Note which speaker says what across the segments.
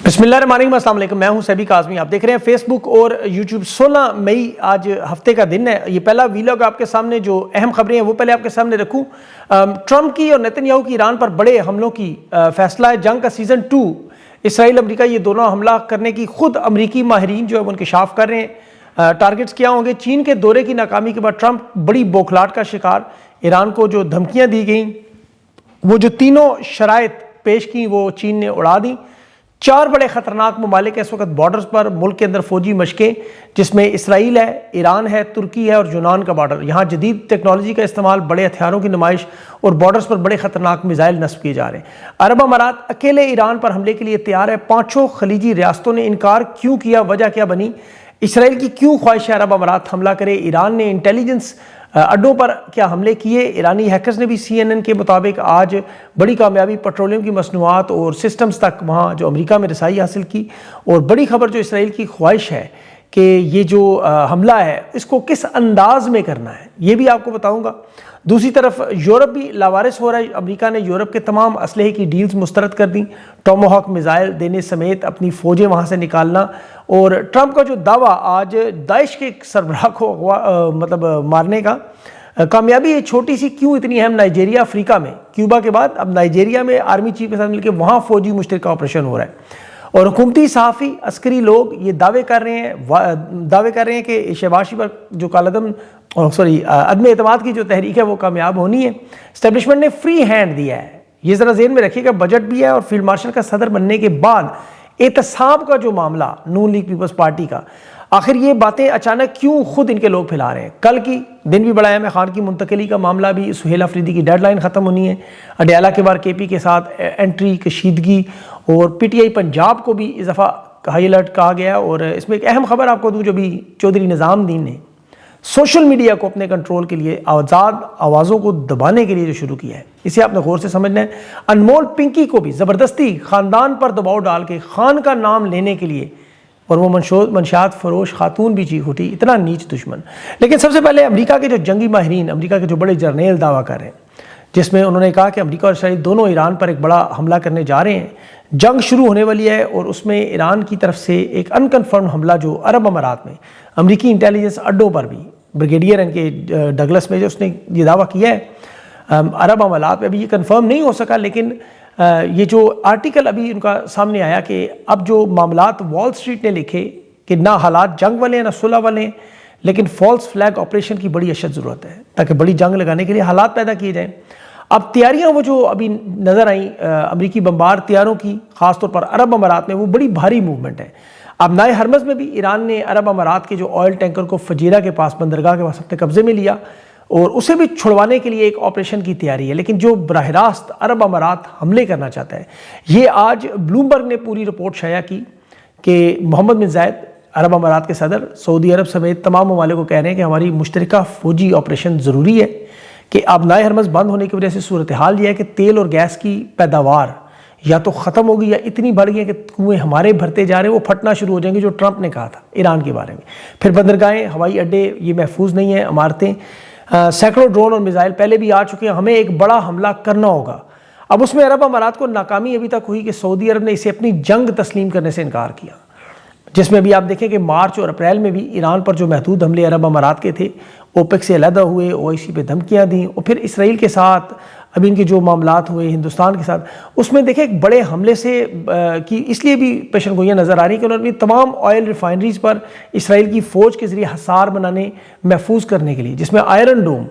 Speaker 1: बिस्मिल्लाहिर्रहमानिर्रहीम, अस्सलाम वालेकुम। मैं हूं सैबी काज़मी। आप देख रहे हैं फेस बुक और यूट्यूब। 16 मई आज हफ्ते का दिन है। ये पहला वीलॉग आपके सामने जो अहम खबरें हैं वो पहले आपके सामने रखूं। ट्रंप की और नेतन्याहू की ईरान पर बड़े हमलों की फैसला है। जंग का सीज़न 2 इसराइल अमेरिका ये दोनों हमला करने की खुद अमरीकी माहिरीन जो है वो इंकशाफ कर रहे हैं। टारगेट्स क्या होंगे? चीन के दौरे की नाकामी के बाद ट्रंप बड़ी बौखलाहट का शिकार। ईरान को जो धमकियाँ दी गई, वो जो तीनों शराइत पेश की वो चीन ने उड़ा दी। 4 बड़े ख़तरनाक ममालिक इस वक्त बॉर्डर्स पर मुल्क के अंदर फ़ौजी मशक़ें, जिसमें इसराइल है, ईरान है, तुर्की है और यूनान का बॉर्डर। यहाँ जदीद टेक्नोलॉजी का इस्तेमाल, बड़े हथियारों की नुमाइश और बॉर्डर्स पर बड़े ख़तरनाक मिसाइल नस्ब किए जा रहे हैं। अरब अमारात अकेले ईरान पर हमले के लिए तैयार है। 5 खलीजी रियासतों ने इनकार क्यों किया? वजह क्या बनी? इसराइल की क्यों ख्वाहिश है अरब अमारात हमला करे? ईरान ने इंटेलिजेंस अड्डों पर क्या हमले किए? ईरानी हैकर्स ने भी CNN के मुताबिक आज बड़ी कामयाबी पेट्रोलियम की मसनूआत और सिस्टम्स तक वहाँ जो अमेरिका में रसाई हासिल की। और बड़ी खबर जो इसराइल की ख्वाहिश है कि ये जो हमला है इसको किस अंदाज में करना है, ये भी आपको बताऊंगा। दूसरी तरफ यूरोप भी लावारिस हो रहा है। अमेरिका ने यूरोप के तमाम असलहे की डील्स मुस्तरद कर दी, टोमाहॉक मिसाइल देने समेत अपनी फ़ौजें वहाँ से निकालना। और ट्रंप का जो दावा आज दाइश के सरबराह को मारने का कामयाबी है छोटी सी क्यों इतनी अहम? नाइजीरिया, अफ्रीका में क्यूबा के बाद अब नाइजीरिया में आर्मी चीफ के साथ मिलकर वहाँ फ़ौजी मुश्तरका ऑपरेशन हो रहा है। और हुकूमती सहाफ़ी, अस्करी लोग ये दावे कर रहे हैं कि शहबाज पर जो अदम एतमाद की जो तहरीक है वो कामयाब होनी है। इस्टेब्लिशमेंट ने फ्री हैंड दिया है, ये ज़रा ज़हन में रखिएगा। बजट भी है और फील्ड मार्शल का सदर बनने के बाद एहतसाब का जो मामला नून लीग पीपल्स पार्टी का, आखिर ये बातें अचानक क्यों खुद इनके लोग फैला रहे हैं? कल की दिन भी बड़ा अहम है। खान की मुंतकली का मामला भी, सुहेल अफरीदी की डेडलाइन ख़त्म होनी है, अडयाला के बाद KP के साथ एंट्री, कशीदगी और PTI पंजाब को भी इस दफ़ा हाई अलर्ट कहा गया। और इसमें एक अहम खबर आपको दूँ, जो भी चौधरी निज़ामुद्दीन ने सोशल मीडिया को अपने कंट्रोल के लिए, आज़ाद आवाज़ों को दबाने के लिए जो शुरू किया है, इसे आपने गौर से समझना है। अनमोल पिंकी को भी ज़बरदस्ती ख़ानदान पर दबाव डाल के खान का नाम लेने के लिए, और वो मंशात फरोश खातून भी चीख उठी, इतना नीच दुश्मन। लेकिन सबसे पहले अमेरिका के जो जंगी माहिरीन, अमेरिका के जो बड़े जर्नल दावा कर रहे हैं, जिसमें उन्होंने कहा कि अमेरिका और इसराइल दोनों ईरान पर एक बड़ा हमला करने जा रहे हैं। जंग शुरू होने वाली है और उसमें ईरान की तरफ से एक अनकन्फर्म हमला जो अरब अमारात में अमेरिकी इंटेलिजेंस अड्डों पर भी, ब्रिगेडियर इनके डगलस में जो उसने ये दावा किया है अरब अमारात में, अभी ये कन्फर्म नहीं हो सका। लेकिन ये जो आर्टिकल अभी उनका सामने आया कि अब जो मामलात वॉल स्ट्रीट ने लिखे कि ना हालात जंग वाले हैं ना सुलह वाले हैं, लेकिन फॉल्स फ्लैग ऑपरेशन की बड़ी अशद ज़रूरत है ताकि बड़ी जंग लगाने के लिए हालात पैदा किए जाएँ। अब तैयारियाँ वो जो अभी नज़र आई अमरीकी बम्बार तैयारों की, ख़ासतौर पर अरब अमारात में, वो बड़ी भारी मूवमेंट है। अब नाए हरमज़ में भी ईरान ने अरब अमारात के जो ऑयल टैंकर को फजीरा के पास, बंदरगाह के पास अपने कब्ज़े में लिया और उसे भी छुड़वाने के लिए एक ऑपरेशन की तैयारी है। लेकिन जो बराह रास्त अरब अमारात हमले करना चाहता है, ये आज ब्लूमबर्ग ने पूरी रिपोर्ट शाया की कि मोहम्मद बिन जायद, अरब अमारात के सदर, सऊदी अरब समेत तमाम ममालिक को कह रहे हैं कि हमारी मुश्तरका फ़ौजी ऑपरेशन ज़रूरी है। कि अब नाए हरमज़ बंद होने की वजह से सूरत हाल यह है कि तेल और गैस की पैदावार या तो ख़त्म होगी या इतनी बढ़ गई है कि कुएँ हमारे भरते जा रहे हैं, वो फटना शुरू हो जाएंगे, जो ट्रंप ने कहा था ईरान के बारे में। फिर बंदरगाहें, हवाई अड्डे ये महफूज नहीं है, इमारतें, सैकड़ों ड्रोन और मिसाइल पहले भी आ चुके हैं। हमें एक बड़ा हमला करना होगा। अब उसमें अरब अमारात को नाकामी अभी तक हुई कि सऊदी अरब ने इसे अपनी जंग तस्लीम करने से इनकार किया, जिसमें भी आप देखें कि मार्च और अप्रैल में भी ईरान पर जो महदूद हमले अरब अमारात के थे, OPEC से अलहदा हुए, OIC पे धमकियाँ दी, और फिर इसराइल के साथ अभी इनके जो मामलात हुए हिंदुस्तान के साथ, उसमें देखें एक बड़े हमले से कि इसलिए भी पेशन गोइयाँ नज़र आ रही कि उन्होंने तमाम ऑयल रिफाइनरीज पर इसराइल की फ़ौज के ज़रिए हसार बनाने, महफूज करने के लिए, जिसमें आयरन डोम,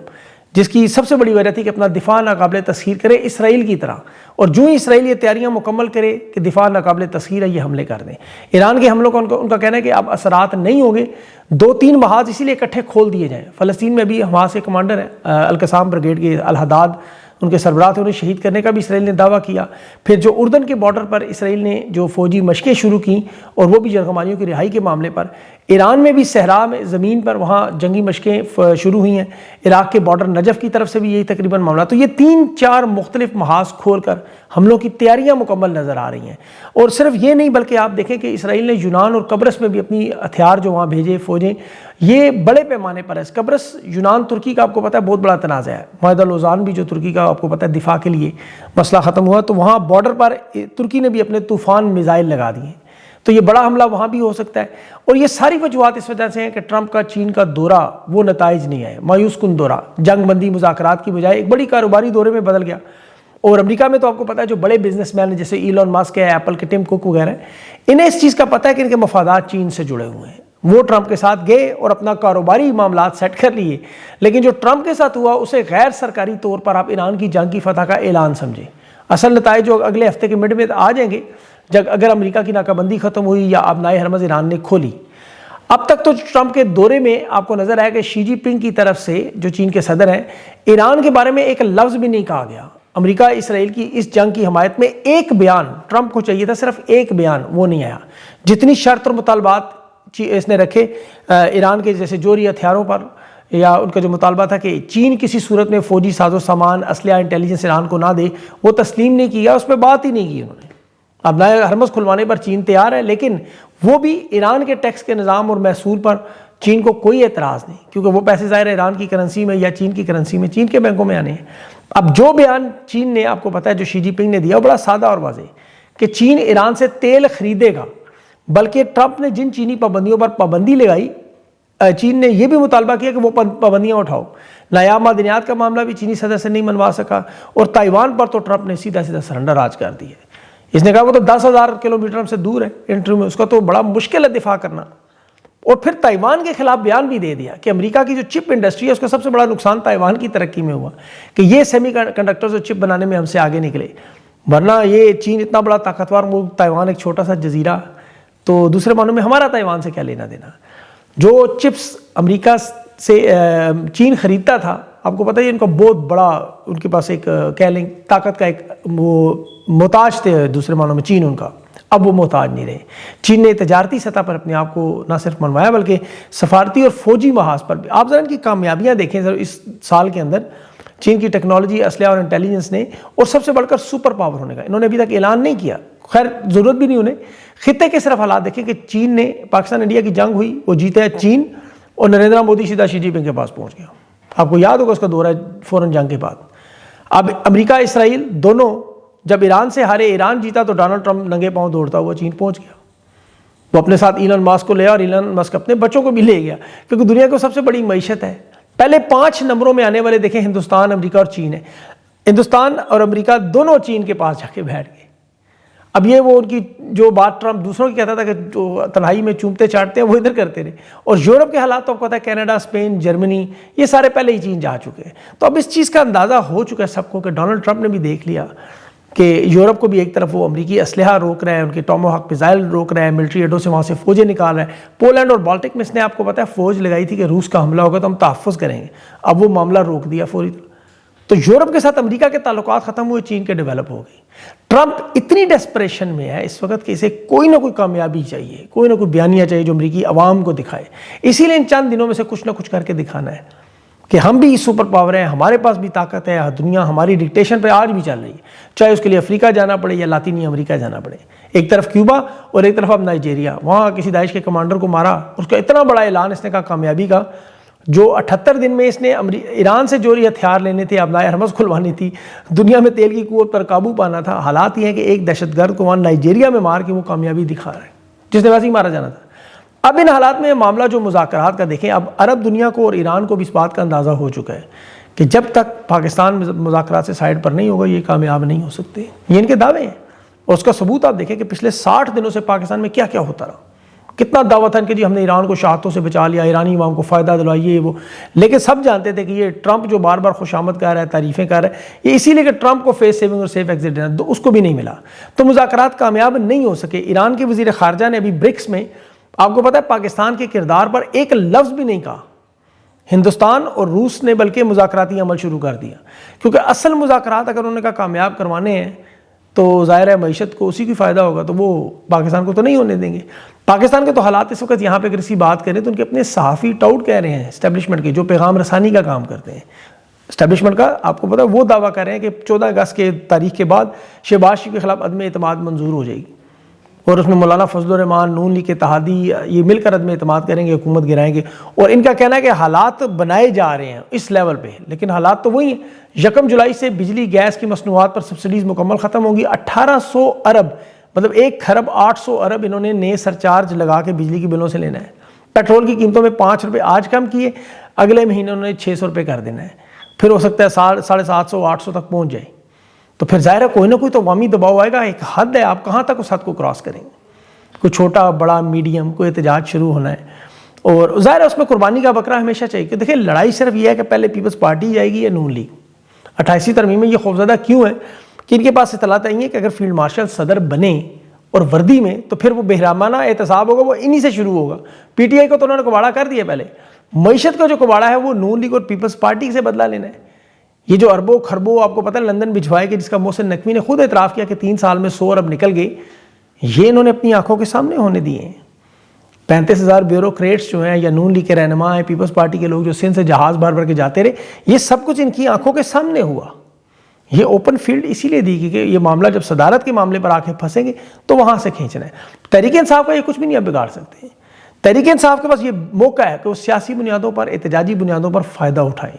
Speaker 1: जिसकी सबसे बड़ी वजह थी कि अपना दिफा नाकाबिल तस्खीर करे इसराइल की तरह, और जो ही इसराइल ये तैयारियां मुकम्मल करे कि दिफा नाकाबिल तस्खीर है, ये हमले कर दें। ईरान के हमलों का उनका कहना है कि अब असरात नहीं होंगे, 2-3 महाज इसीलिए इकट्ठे खोल दिए जाएँ। फ़लस्तीन में भी हमास के कमांडर हैं अल-कसाम ब्रिगेड के अल-हदाद, उनके सरबराह थे, उन्हें शहीद करने का भी इसराइल ने दावा किया। फिर जो उर्दन के बॉर्डर पर इसराइल ने जो फ़ौजी मशक़ें शुरू की, और वो भी जरगमानियों की रिहाई के मामले पर, ईरान में भी सहरा में ज़मीन पर वहाँ जंगी मशक़ें शुरू हुई हैं। इराक़ के बॉर्डर नजफ़ की तरफ से भी यही तकरीबन मामला। तो ये 3-4 मुख्तलिफ महाज खोल कर हमलों की तैयारियाँ मुकम्मल नज़र आ रही हैं। और सिर्फ ये नहीं, बल्कि आप देखें कि इसराइल ने यूनान और कब्रस में भी अपनी हथियार जो वहाँ भेजे, फ़ौजें, ये बड़े पैमाने पर है। कब्रस, यूनान, तुर्की का आपको पता है बहुत बड़ा तनाज़ा है। माहिदा लोज़ान भी जो तुर्की का आपको पता है दिफा के लिए मसला ख़त्म हुआ, तो वहाँ बॉर्डर पर तुर्की ने भी अपने तूफ़ान मिसाइल लगा दिए। تو یہ بڑا حملہ وہاں بھی ہو سکتا ہے. اور یہ ساری وجوہات اس وجہ سے ہیں کہ ٹرمپ کا چین کا دورہ وہ نتائج نہیں آئے, مایوس کن دورہ, جنگ بندی مذاکرات کی بجائے ایک بڑی کاروباری دورے میں بدل گیا. اور امریکہ میں تو آپ کو پتہ ہے جو بڑے بزنس مین ہیں جیسے ایلون ماسک ہے, ایپل کے ٹم کوک وغیرہ, انہیں اس چیز کا پتہ ہے کہ ان کے مفادات چین سے جڑے ہوئے ہیں. وہ ٹرمپ کے ساتھ گئے اور اپنا کاروباری معاملات سیٹ کر لیے, لیکن جو ٹرمپ کے ساتھ ہوا اسے غیر سرکاری طور پر آپ ایران کی جنگ کی فتح کا اعلان سمجھیں. اصل نتائج جو اگلے ہفتے کے مڈ میں آ جائیں گے جب اگر امریکہ کی ناکہ بندی ختم ہوئی یا آبنائے ہرمز ایران نے کھولی. اب تک تو ٹرمپ کے دورے میں آپ کو نظر آیا کہ شی جی پنگ کی طرف سے جو چین کے صدر ہیں, ایران کے بارے میں ایک لفظ بھی نہیں کہا گیا. امریکہ اسرائیل کی اس جنگ کی حمایت میں ایک بیان ٹرمپ کو چاہیے تھا, صرف ایک بیان, وہ نہیں آیا. جتنی شرط اور مطالبات اس نے رکھے ایران کے جیسے جوہری ہتھیاروں پر, یا ان کا جو مطالبہ تھا کہ چین کسی صورت میں فوجی ساز و سامان, اسلحہ, انٹیلیجنس ایران کو نہ دے, وہ تسلیم نہیں کیا, اس پہ بات ہی نہیں کی انہوں نے. اب نئے ہرمز کھلوانے پر چین تیار ہے, لیکن وہ بھی ایران کے ٹیکس کے نظام اور محصول پر چین کو کوئی اعتراض نہیں, کیونکہ وہ پیسے ظاہر ایران کی کرنسی میں یا چین کی کرنسی میں, چین کے بینکوں میں آنے ہیں. اب جو بیان چین نے, آپ کو پتہ ہے جو شی جی پنگ نے دیا, وہ بڑا سادہ اور واضح کہ چین ایران سے تیل خریدے گا, بلکہ ٹرمپ نے جن چینی پابندیوں پر پابندی لگائی, چین نے یہ بھی مطالبہ کیا کہ وہ پابندیاں اٹھاؤ. نایاب معدنیات کا معاملہ بھی چینی صدر سے نہیں منوا سکا, اور تائیوان پر تو ٹرمپ نے سیدھا سرنڈر آج کر دی ہے. اس نے کہا وہ تو 10,000 کلومیٹر ہم سے دور ہے, انٹرویو میں اس کا تو بڑا مشکل ہے دفاع کرنا. اور پھر تائیوان کے خلاف بیان بھی دے دیا کہ امریکہ کی جو چپ انڈسٹری ہے اس کا سب سے بڑا نقصان تائیوان کی ترقی میں ہوا, کہ یہ سیمی کنڈکٹرز اور چپ بنانے میں ہم سے آگے نکلے, ورنہ یہ چین اتنا بڑا طاقتور ملک, تائیوان ایک چھوٹا سا جزیرہ, تو دوسرے معنوں میں ہمارا تائیوان سے کیا لینا دینا. جو چپس امریکہ سے چین خریدتا تھا, آپ کو پتہ ہے ان کا بہت بڑا, ان کے پاس ایک کہہ لیں طاقت کا ایک وہ محتاج تھے دوسرے معنوں میں چین ان کا, اب وہ محتاج نہیں رہے. چین نے تجارتی سطح پر اپنے آپ کو نہ صرف منوایا بلکہ سفارتی اور فوجی محاذ پر بھی. آپ ذرا ان کی کامیابیاں دیکھیں اس سال کے اندر, چین کی ٹیکنالوجی, اسلحہ اور انٹیلیجنس نے, اور سب سے بڑھ کر سپر پاور ہونے کا انہوں نے ابھی تک اعلان نہیں کیا, خیر ضرورت بھی نہیں انہیں. خطے کے صرف حالات دیکھیں کہ چین نے, پاکستان انڈیا کی جنگ ہوئی, وہ جیتا ہے چین, اور نریندر مودی سیدھا شی جی پنگ کے پاس پہنچ گیا. آپ کو یاد ہوگا اس کا دورہ فوراً جنگ کے بعد. اب امریکہ اسرائیل دونوں جب ایران سے ہارے, ایران جیتا تو ڈونلڈ ٹرمپ ننگے پاؤں دوڑتا ہوا چین پہنچ گیا. وہ اپنے ساتھ ایلن ماسک کو لیا, اور ایلن ماسک اپنے بچوں کو بھی لے گیا, کیونکہ دنیا کو سب سے بڑی معیشت ہے. پہلے 5 نمبروں میں آنے والے دیکھیں ہندوستان, امریکہ اور چین ہے. ہندوستان اور امریکہ دونوں چین کے پاس جا کے بیٹھ گئے. اب یہ وہ ان کی جو بات ٹرمپ دوسروں کی کہتا تھا کہ جو تنہائی میں چومتے چاٹتے ہیں وہ ادھر کرتے رہے. اور یورپ کے حالات تو آپ کو پتہ ہے, کینیڈا, اسپین, جرمنی, یہ سارے پہلے ہی چین جا چکے ہیں. تو اب اس چیز کا اندازہ ہو چکا ہے سب کو کہ ڈونلڈ ٹرمپ نے بھی دیکھ لیا کہ یورپ کو بھی ایک طرف وہ امریکی اسلحہ روک رہے ہیں, ان کے ٹوماہاک میزائل روک رہے ہیں, ملٹری اڈوں سے وہاں سے فوجیں نکال رہے ہیں. پولینڈ اور بالٹک میں اس نے آپ کو پتہ ہے فوج لگائی تھی کہ روس کا حملہ ہوگا تو ہم تحفظ کریں گے, اب وہ معاملہ روک دیا فوری. تو یورپ کے ساتھ امریکہ کے تعلقات ختم ہوئے, چین کے ڈیولپ ہو گئی. ٹرمپ اتنی ڈیسپریشن میں ہے اس وقت کہ اسے کوئی نہ کوئی کامیابی چاہیے, کوئی نہ کوئی بیانیہ چاہیے جو امریکی عوام کو دکھائے. اسی لیے ان چند دنوں میں سے کچھ نہ کچھ کر کے دکھانا ہے کہ ہم بھی سپر پاور ہیں, ہمارے پاس بھی طاقت ہے, دنیا ہماری ڈکٹیشن پہ آج بھی چل رہی ہے, چاہے اس کے لیے افریقہ جانا پڑے یا لاطینی امریکہ جانا پڑے. ایک طرف کیوبا اور ایک طرف اب نائجیریا, وہاں کسی داعش کے کمانڈر کو مارا, اس کا اتنا بڑا اعلان اس نے کہا کامیابی کا, جو 78 دن میں اس نے ایران سے جوہری ہتھیار لینے تھے, ابنائے ہرمز کھلوانی تھی, دنیا میں تیل کی قوت پر قابو پانا تھا. حالات یہ ہیں کہ ایک دہشت گرد کو وہاں نائجیریا میں مار کے وہ کامیابی دکھا رہے ہیں جس نے ویسے ہی مارا جانا تھا. اب ان حالات میں معاملہ جو مذاکرات کا دیکھیں, اب عرب دنیا کو اور ایران کو بھی اس بات کا اندازہ ہو چکا ہے کہ جب تک پاکستان مذاکرات سے سائڈ پر نہیں ہوگا یہ کامیاب نہیں ہو سکتے. یہ ان کے دعوے ہیں, اور اس کا ثبوت آپ دیکھیں کہ پچھلے 60 دنوں سے پاکستان میں کیا کیا ہوتا رہا. کتنا دعویٰ تھا کہ جی ہم نے ایران کو شہادتوں سے بچا لیا, ایرانی عوام کو فائدہ دلوائیے وہ, لیکن سب جانتے تھے کہ یہ ٹرمپ جو بار بار خوش آمد کر رہا ہے, تعریفیں کر رہا ہے, یہ اسی لیے کہ ٹرمپ کو فیس سیونگ اور سیف ایگزٹ دینا, اس کو بھی نہیں ملا, تو مذاکرات کامیاب نہیں ہو سکے. ایران کے وزیر خارجہ نے ابھی برکس میں آپ کو پتہ ہے پاکستان کے کردار پر ایک لفظ بھی نہیں کہا. ہندوستان اور روس نے بلکہ مذاکراتی عمل شروع کر دیا, کیونکہ اصل مذاکرات اگر انہوں نے کہا کامیاب کروانے ہیں تو ظاہر ہے معیشت کو اسی کی فائدہ ہوگا, تو وہ پاکستان کو تو نہیں ہونے دیں گے. پاکستان کے تو حالات اس وقت یہاں پہ اگر اسی بات کریں تو ان کے اپنے صحافی ٹاؤٹ کہہ رہے ہیں اسٹیبلشمنٹ کے, جو پیغام رسانی کا کام کرتے ہیں اسٹیبلشمنٹ کا, آپ کو پتہ ہے وہ دعویٰ کر رہے ہیں کہ 14 اگست کے تاریخ کے بعد شہباز شریف کے خلاف عدم اعتماد منظور ہو جائے گی, اور اس میں مولانا فضل الرحمان, نون لیگ کے اتحادی یہ مل کر عدم اعتماد کریں گے, حکومت گرائیں گے. اور ان کا کہنا ہے کہ حالات بنائے جا رہے ہیں اس لیول پہ, لیکن حالات تو وہی ہیں. 1 جولائی سے بجلی گیس کی مصنوعات پر سبسڈیز مکمل ختم ہوں گی. 1800 ارب مطلب 1 खरब 800 अरब इन्होंने नए सरचार्ज लगा के बिजली की बिलों से लेना है। पेट्रोल की कीमतों में 5 रुपये आज कम किए, अगले महीने उन्होंने 600 रुपये कर देना है, फिर हो सकता है 750 800 तक पहुँच जाए। तो फिर ज़ाहिर है कोई ना कोई तो अवामी दबाव आएगा, एक हद है, आप कहाँ तक उस हद को क्रॉस करेंगे। कोई छोटा बड़ा मीडियम कोई एहतजाज शुरू होना है, और ज़ाहिर है उसमें कुर्बानी का बकरा हमेशा चाहिए। कि देखिए लड़ाई सिर्फ ये है कि पहले पीपल्स पार्टी जाएगी या नून लीग। 28वीं तरमीम में ये खौफजदा क्यों है कि इनके पास इतलात आई है कि अगर फील्ड मार्शल सदर बने और वर्दी में, तो फिर वो बेहरामाना एहतसाब होगा, वो इन्हीं से शुरू होगा। PTI को तो उन्होंने कबाड़ा कर दिया पहले, मईशत का जो कबाड़ा है वो नून लीग और पीपल्स पार्टी से बदला लेना है। ये जो अरबों खरबों आपको पता है लंदन भिजवाए कि जिसका मोहसिन नकवी ने खुद एतराफ़ किया कि 3 साल में 100 अरब निकल गए, ये इन्होंने अपनी आंखों के सामने होने दिए हैं। 35,000 ब्यूरोक्रेट्स जो हैं या नून लीग के रहनुमा हैं, पीपल्स पार्टी के लोग जो सिंध से जहाज़ भर भर के जाते रहे, ये सब कुछ इनकी आंखों के सामने हुआ। ये ओपन फील्ड इसीलिए दी कि ये मामला जब सदारत के मामले पर आके फंसेंगे तो वहाँ से खींचना है। तहरीक इंसाफ का ये कुछ भी नहीं आप बिगाड़ सकते। तहरीक इंसाफ के पास ये मौका है कि वो सियासी बुनियादों पर, एहतजाजी बुनियादों पर फ़ायदा उठाएं।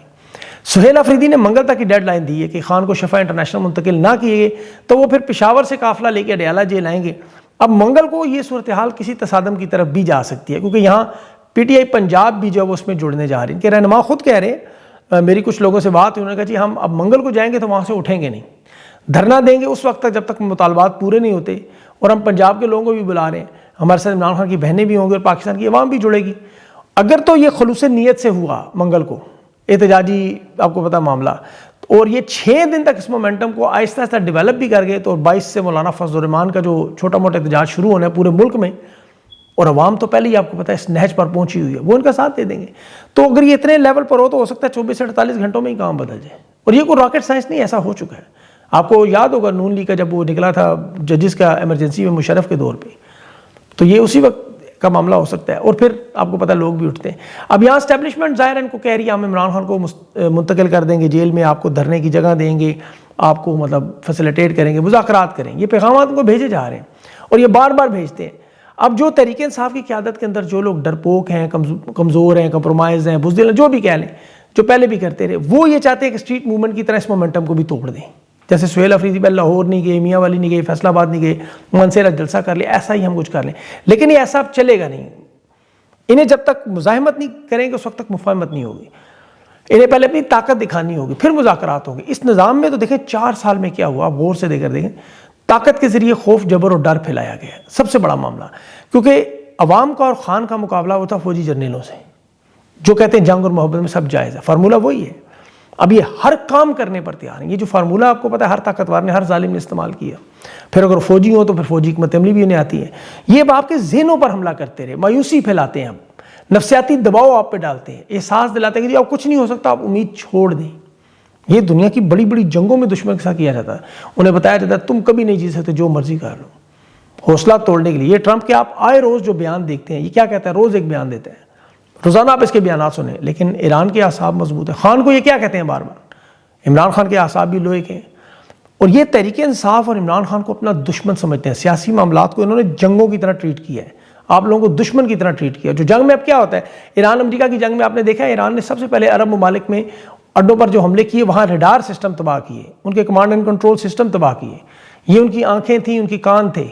Speaker 1: सुहेल अफरीदी ने मंगल तक की डेडलाइन दी है कि खान को शफा इंटरनेशनल मुंतकिल ना किए गए तो वो फिर पेशावर से काफिला लेके अडयाला जेल आएंगे। अब मंगल को ये सूरत हाल किसी तसादम की तरफ भी जा सकती है, क्योंकि यहाँ PTI पंजाब भी जो है वो उसमें जुड़ने जा रही है। इनके रहनुमा खुद कह रहे हैं, मेरी कुछ लोगों से बात हुई, उन्होंने कहा जी हम अब मंगल को जाएंगे तो वहाँ से उठेंगे नहीं, धरना देंगे उस वक्त तक जब तक मुतालबात पूरे नहीं होते। और हम पंजाब के लोगों को भी बुला रहे हैं, हमारे साथ इमरान खान की बहनें भी होंगी और पाकिस्तान की अवाम भी जुड़ेगी। अगर तो ये खलूस नीयत से हुआ मंगल को एहतजाजी, आपको पता मामला, और ये 6 दिन तक इस मोमेंटम को आहिस्ता आहिस्ता डेवलप भी कर गए, तो 22 से मौलाना फजल रहमान का जो छोटा मोटा एहतजाज शुरू होना है पूरे मुल्क में, और अवाम तो पहले ही आपको पता है इस नहज पर पहुंची हुई है, वो इनका साथ दे देंगे। तो अगर ये इतने लेवल पर हो सकता है 24 से 48 घंटों में ही काम बदल जाए। और ये कोई रॉकेट साइंस नहीं, ऐसा हो चुका है। आपको याद होगा नून लीग का जब वो निकला था जजिस का इमरजेंसी में मुशर्रफ के दौर पे, तो ये उसी वक्त का मामला हो सकता है। और फिर आपको पता है लोग भी उठते हैं। अब यहाँ स्टैब्लिशमेंट ज़ाहिर इनको कह रही है हम इमरान खान को मुंतकिल कर देंगे जेल में, आपको धरने की जगह देंगे, आपको मतलब फैसिलिटेट करेंगे, मुज़ाकरात करेंगे। ये पैगाम उनको भेजे जा रहे हैं और ये बार बार भेजते हैं। अब जो तहरीक इंसाफ की क़यादत के अंदर जो लोग डरपोक हैं, कमज़ोर हैं, कंप्रोमाइज़ हैं, बुज़दिल हैं, जो भी कह लें, जो पहले भी करते रहे, वो ये चाहते हैं कि स्ट्रीट मूवमेंट की तरह इस मोमेंटम को भी तोड़ दें। जैसे सुहेल अफरीदी पहले लाहौर नहीं गए, मियाँ वाली नहीं गए, फैसलाबाद नहीं गए, मनसेरा जलसा कर लिया, ऐसा ही हम कुछ कर लें। लेकिन ये ऐसा अब चलेगा नहीं। इन्हें जब तक मुज़ाहमत नहीं करेंगे उस वक्त तक मुफाहमत नहीं होगी। इन्हें पहले अपनी ताकत दिखानी होगी, फिर मुज़ाकरात होंगे। इस निज़ाम में तो देखें 4 साल में क्या हुआ, गौर से देकर देखें। ताकत के ज़रिए खौफ, जबर और डर फैलाया गया, सबसे बड़ा मामला। क्योंकि अवाम का और खान का मुकाबला होता फौजी जर्नलों से, जो कहते हैं जंग और मोहब्बत में सब जायज़ है। फार्मूला वही है। अब ये हर काम करने पर तैयार हैं। ये जो फार्मूला आपको पता है हर ताकतवर ने, हर जालिम ने इस्तेमाल किया। फिर अगर फौजी हो तो फिर फौजी हिकमत अमली भी उन्हें आती है। ये अब आपके ज़हनों पर हमला करते रहे, मायूसी फैलाते हैं, अब नफसियाती दबाव आप पे डालते हैं, एहसास दिलाते हैं कि अब कुछ नहीं हो सकता, आप उम्मीद छोड़ दें। ये दुनिया की बड़ी बड़ी जंगों में दुश्मन के साथ किया जाता है। उन्हें बताया जाता है तुम कभी नहीं जीत सकते, जो मर्जी कर लो, हौसला तोड़ने के लिए। ये ट्रंप के आप आए रोज़ जो बयान देखते हैं, ये क्या कहता है, रोज़ एक बयान देते हैं, रोज़ाना आप इसके बयान सुने। लेकिन ईरान के आसाब मजबूत है। खान को ये क्या कहते हैं बार बार, इमरान खान के आसाब भी लोहे के। और ये तहरीक इंसाफ और इमरान खान को अपना दुश्मन समझते हैं। सियासी मामलात को इन्होंने जंगों की तरह ट्रीट किया है, आप लोगों को दुश्मन की तरह ट्रीट किया। जो जंग में अब क्या होता है, ईरान अमेरिका की जंग में आपने देखा है, ईरान ने सबसे पहले अरब ममालिक में अड्डों पर जो हमले किए, वहाँ रडार सिस्टम तबाह किए, उनके कमांड एंड कंट्रोल सिस्टम तबाह किए। ये उनकी आंखें थी, उनकी कान थे।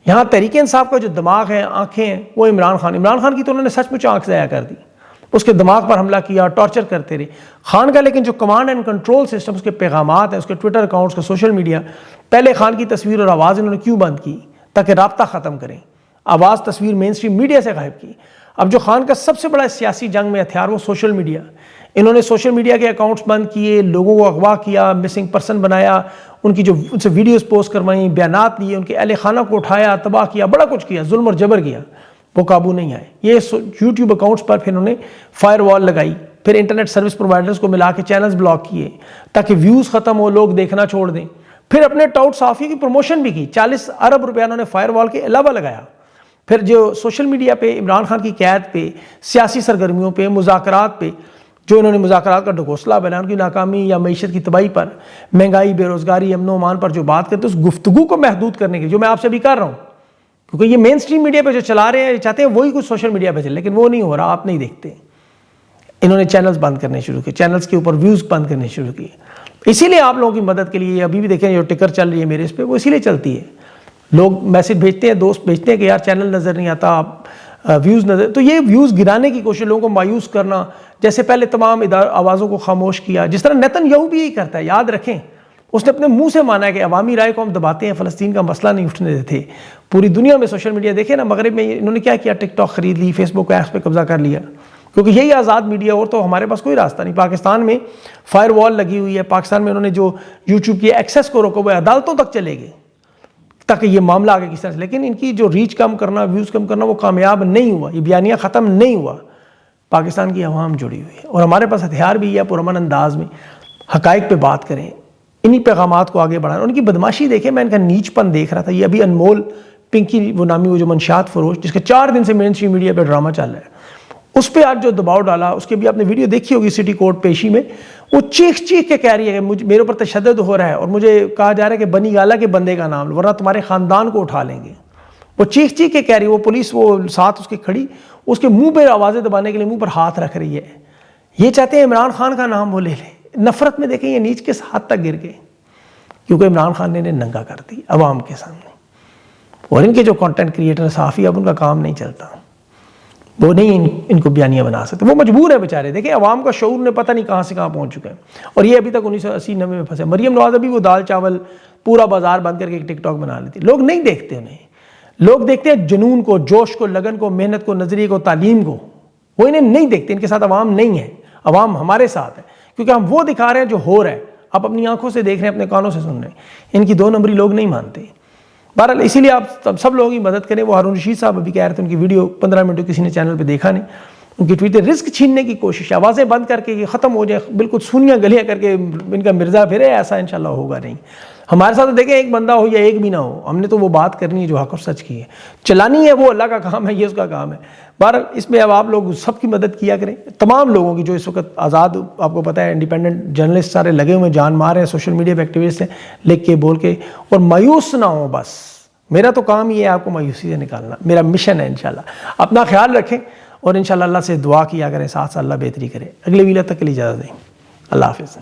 Speaker 1: यहाँ तहरीक इंसाफ का जो दिमाग है, आंखें हैं, वो इमरान खान की तो उन्होंने सचमुच आंख ज़ाया कर दी, उसके दिमाग पर हमला किया, टॉर्चर करते रहे खान का। लेकिन जो कमांड एंड कंट्रोल सिस्टम, उसके पैगामात हैं, उसके ट्विटर अकाउंट्स, का सोशल मीडिया, पहले खान की तस्वीर और आवाज़ इन्होंने क्यों बंद की, ताकि राब्ता ख़त्म करें। आवाज़ तस्वीर मेन स्ट्रीम मीडिया से गायब की। अब जो खान का सबसे बड़ा सियासी जंग में हथियार वो सोशल मीडिया, इन्होंने सोशल मीडिया के अकाउंट्स बंद किए, लोगों को अगवा किया, मिसिंग पर्सन बनाया, उनकी जो उनसे वीडियोस पोस्ट करवाई, बयानात लिए, उनके अहले खाना को उठाया, तबाह किया, बड़ा कुछ किया, जुल्म और जबर किया, वो काबू नहीं आए। ये यूट्यूब अकाउंट्स पर फिर उन्होंने फायरवॉल लगाई, फिर इंटरनेट सर्विस प्रोवाइडर्स को मिला के चैनल्स ब्लॉक किए ताकि व्यूज़ ख़त्म हो, लोग देखना छोड़ दें। फिर अपने टाउट साफ़ी की प्रमोशन भी की, 40 अरब रुपया उन्होंने फायरवॉल के अलावा लगाया। फिर जो सोशल मीडिया पे इमरान खान की कैद पे, सियासी सरगर्मियों पे, मुज़ाकरात पे, जो इन्होंने मुज़ाकरात का ढकोसला बनाया, उनकी नाकामी या मईशत की तबाही पर, महंगाई, बेरोज़गारी, अमन अमान पर जो बात करते हैं, उस गुफ्तगू को महदूद करने के लिए, जो मैं आपसे भी कर रहा हूँ, क्योंकि ये मेन स्ट्रीम मीडिया पे जो चला रहे हैं, चाहते हैं वही कुछ सोशल मीडिया पे चले, लेकिन वो नहीं हो रहा, आप नहीं देखते। इन्होंने चैनल्स बंद करने शुरू किए, चैनल्स के ऊपर व्यूज़ बंद करने शुरू किए। इसीलिए आप लोगों की मदद के लिए अभी भी देखें जो टिकर चल रही है मेरे इस पर, वो इसीलिए चलती है। لوگ میسیج بھیجتے ہیں, دوست بھیجتے ہیں کہ یار چینل نظر نہیں آتا, ویوز نظر, تو یہ ویوز گرانے کی کوشش, لوگوں کو مایوس کرنا, جیسے پہلے تمام آوازوں کو خاموش کیا, جس طرح نیتن یاہو بھی یہی کرتا ہے. یاد رکھیں اس نے اپنے منہ سے مانا ہے کہ عوامی رائے کو ہم دباتے ہیں, فلسطین کا مسئلہ نہیں اٹھنے دیتے. پوری دنیا میں سوشل میڈیا دیکھیں نا, مغرب میں انہوں نے کیا کیا, ٹک ٹاک خرید لی, فیس بک ایپس پہ قبضہ کر لیا, کیونکہ یہی آزاد میڈیا, اور تو ہمارے پاس کوئی راستہ نہیں. پاکستان میں فائر وال لگی ہوئی ہے, پاکستان میں انہوں نے جو یوٹیوب کی ایکسیس کو روکا ہوا ہے, عدالتوں تک چلے گئے تاکہ یہ معاملہ آگے کس طرح سے, لیکن ان کی جو ریچ کم کرنا, ویوز کم کرنا, وہ کامیاب نہیں ہوا, یہ بیانیہ ختم نہیں ہوا. پاکستان کی عوام جڑی ہوئی ہے, اور ہمارے پاس ہتھیار بھی ہے پرامن انداز میں حقائق پہ بات کریں, انہی پیغامات کو آگے بڑھائیں. ان کی بدماشی دیکھیں, میں ان کا نیچ پن دیکھ رہا تھا. یہ ابھی انمول پنکی وہ نامی وہ جو منشیات فروش, جس کے 4 دن سے مین اسٹریم میڈیا پہ ڈرامہ چل رہا ہے, اس پہ آج جو دباؤ ڈالا, اس کے بھی آپ نے ویڈیو دیکھی ہوگی سٹی کورٹ پیشی میں, وہ چیخ چیخ کے کہہ رہی ہے کہ میرے اوپر تشدد ہو رہا ہے, اور مجھے کہا جا رہا ہے کہ بنی گالا کے بندے کا نام, ورنہ تمہارے خاندان کو اٹھا لیں گے. وہ چیخ چیخ کے کہہ رہی ہے, وہ پولیس وہ ساتھ اس کے کھڑی, اس کے منہ پہ آوازیں دبانے کے لیے منہ پر ہاتھ رکھ رہی ہے. یہ چاہتے ہیں عمران خان کا نام وہ لے لیں. نفرت میں دیکھیں یہ نیچ کس حد تک گر گئے, کیونکہ عمران خان نے انہیں ننگا کر دی عوام کے سامنے. اور ان کے جو کانٹینٹ کریٹر صحافی, اب ان کا کام نہیں چلتا, وہ نہیں ان کو بیانیہ بنا سکتے, وہ مجبور ہے بیچارے. دیکھیں عوام کا شعور نے پتہ نہیں کہاں سے کہاں پہنچ چکا ہے, اور یہ ابھی تک 1980-90 میں پھنسے. مریم نواز ابھی وہ دال چاول پورا بازار بند کر کے ایک ٹک ٹاک بنا لیتی. لوگ نہیں دیکھتے انہیں, لوگ دیکھتے ہیں جنون کو, جوش کو, لگن کو, محنت کو, نظریے کو, تعلیم کو. وہ انہیں نہیں دیکھتے. ان کے ساتھ عوام نہیں ہے, عوام ہمارے ساتھ ہے, کیونکہ ہم وہ دکھا رہے ہیں جو ہو رہا ہے. آپ اپنی آنکھوں سے دیکھ رہے ہیں, اپنے کانوں سے سن رہے ہیں. ان کی 2 نمبری لوگ نہیں مانتے. بہرحال اسی لیے آپ سب لوگوں کی مدد کریں. وہ ہارون رشید صاحب ابھی کہہ رہے تھے, ان کی ویڈیو 15 منٹ کسی نے چینل پہ دیکھا نہیں, ان کی ٹویٹ رزق چھیننے کی کوشش, آوازیں بند کر کے یہ ختم ہو جائے, بالکل سونیاں گلیاں کر کے ان کا مرزا پھرے, ایسا انشاءاللہ ہوگا نہیں. ہمارے ساتھ دیکھیں ایک بندہ ہو یا ایک بھی نہ ہو, ہم نے تو وہ بات کرنی ہے جو حق اور سچ کی ہے, چلانی ہے, وہ اللہ کا کام ہے, یہ اس کا کام ہے. بہرحال اس میں اب آپ لوگ سب کی مدد کیا کریں, تمام لوگوں کی جو اس وقت آزاد, آپ کو پتہ ہے انڈیپینڈنٹ جرنلسٹ سارے لگے ہوئے, جان مار ہیں, سوشل میڈیا پہ ایکٹیوسٹ ہیں, لکھ کے بول کے, اور مایوس نہ ہوں. بس میرا تو کام یہ ہے آپ کو مایوسی سے نکالنا, میرا مشن ہے. انشاءاللہ اپنا خیال رکھیں, اور انشاءاللہ اللہ سے دعا کیا کریں, ساتھ ساتھ اللہ بہتری کرے. اگلے ویڈیو تک کے لیے اجازت دیں. اللہ حافظ.